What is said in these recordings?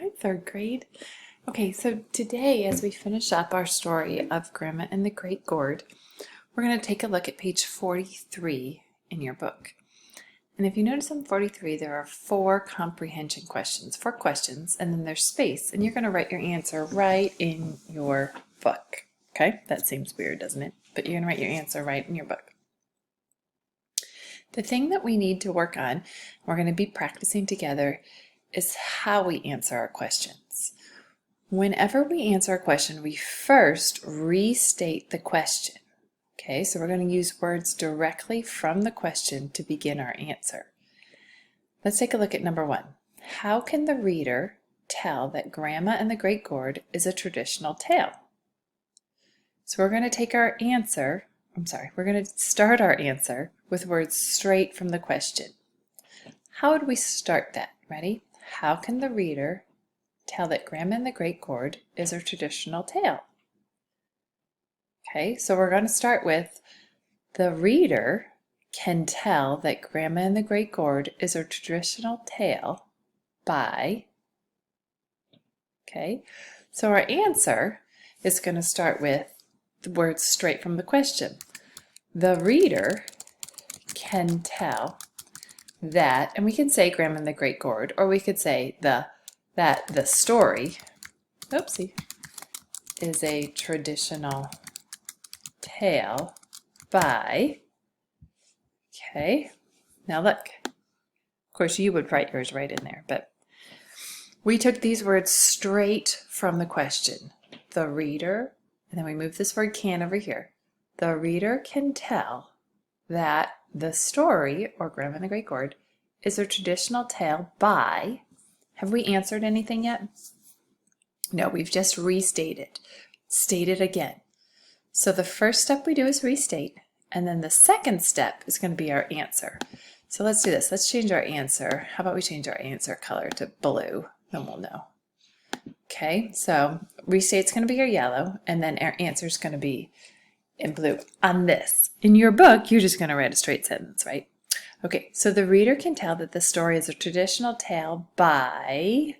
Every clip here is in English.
Hi, third grade. Okay, so today, as we finish up our story of Grandma and the Great Gourd, we're going to take a look at page 43 in your book. And if you notice on 43, there are four comprehension questions, and then there's space, and you're going to write your answer right in your book. Okay, that seems weird, doesn't it? But you're going to write your answer right in your book. The thing that we need to work on, we're going to be practicing together, is how we answer our questions. Whenever we answer a question, we first restate the question. Okay, so we're going to use words directly from the question to begin our answer. Let's take a look at number one. How can the reader tell that Grandma and the Great Gourd is a traditional tale? So we're going to take our answer, we're going to start our answer with words straight from the question. How would we start that? Ready? How can the reader tell that Grandma and the Great Gourd is a traditional tale? Okay, so we're going to start with the reader can tell that Grandma and the Great Gourd is a traditional tale by, okay, so our answer is going to start with the words straight from the question. The reader can tell that, and we can say Grandma and the Great Gourd, or we could say that the story, is a traditional tale by, okay, now look, of course you would write yours right in there, but we took these words straight from the question. The reader, and then we move this word can over here. The reader can tell that the story, or Grandma and the Great Gourd, is a traditional tale by, have we answered anything yet? No, we've just restated. State it again. So the first step we do is restate, and then the second step is going to be our answer. So let's do this. Let's change our answer. How about we change our answer color to blue? Then we'll know. Okay, so restate's going to be your yellow, and then our answer is going to be in blue. On this, in your book, you're just going to write a straight sentence, right? Okay, so the reader can tell that the story is a traditional tale by,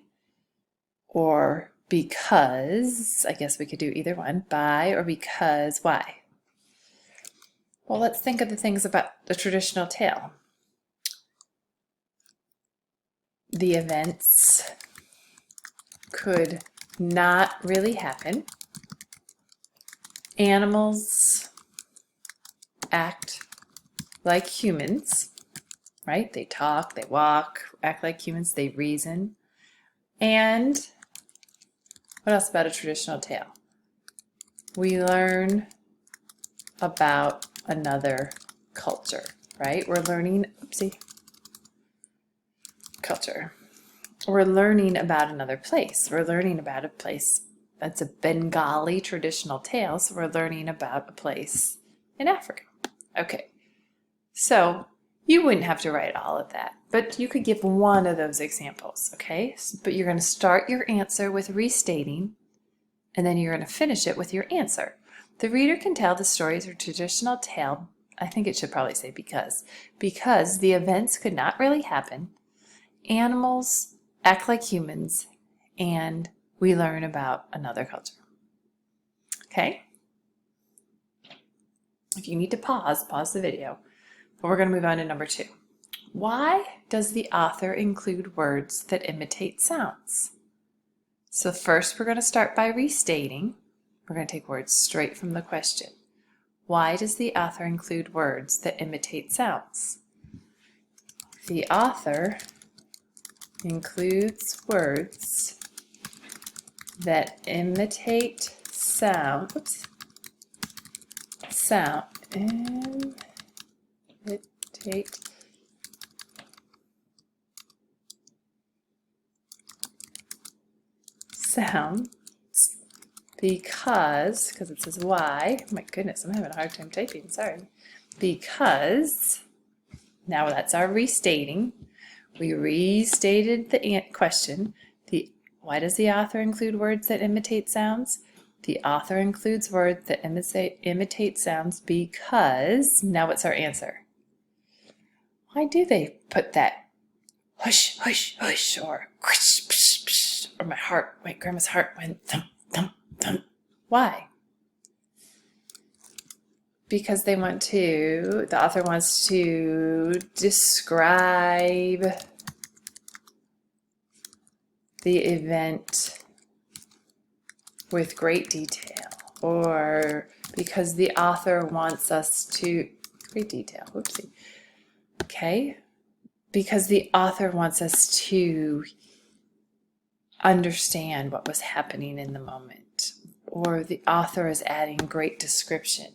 or because, I guess we could do either one, by or because, why? Well, let's think of the things about the traditional tale. The events could not really happen. Animals act like humans, right? They talk, they walk, act like humans, they reason. And what else about a traditional tale? We learn about another culture, right? We're learning, culture. We're learning about another place. We're learning about a place that's a Bengali traditional tale, so we're learning about a place in Africa. Okay, so you wouldn't have to write all of that, but you could give one of those examples, okay? But you're going to start your answer with restating, and then you're going to finish it with your answer. The reader can tell the story is a traditional tale. I think it should probably say because the events could not really happen. Animals act like humans, and we learn about another culture. Okay? If you need to pause the video. But we're going to move on to number two. Why does the author include words that imitate sounds? So first we're going to start by restating. We're going to take words straight from the question. Why does the author include words that imitate sounds? The author includes words that imitate sound. Imitate sounds because it says why. My goodness, I'm having a hard time typing, sorry. Because, now that's our restating. We restated the question. Why does the author include words that imitate sounds? The author includes words that imitate sounds because, now what's our answer? Why do they put that hush, hush, hush, or whoosh, psh, psh, or my grandma's heart went thump, thump, thump. Why? Because the author wants to describe the event with great detail, or because the author wants us to, great detail, whoopsie. Okay, because the author wants us to understand what was happening in the moment, or the author is adding great description.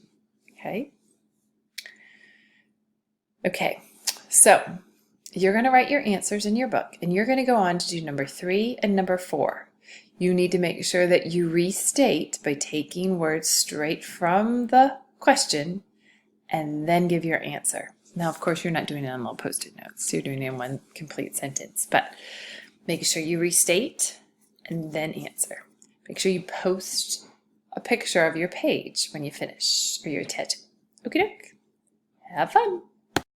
Okay, so you're going to write your answers in your book, and you're going to go on to do number 3 and number 4. You need to make sure that you restate by taking words straight from the question and then give your answer. Now, of course, you're not doing it on little Post-it notes. You're doing it in one complete sentence, but make sure you restate and then answer. Make sure you post a picture of your page when you finish, or your TED. Okie doke. Have fun.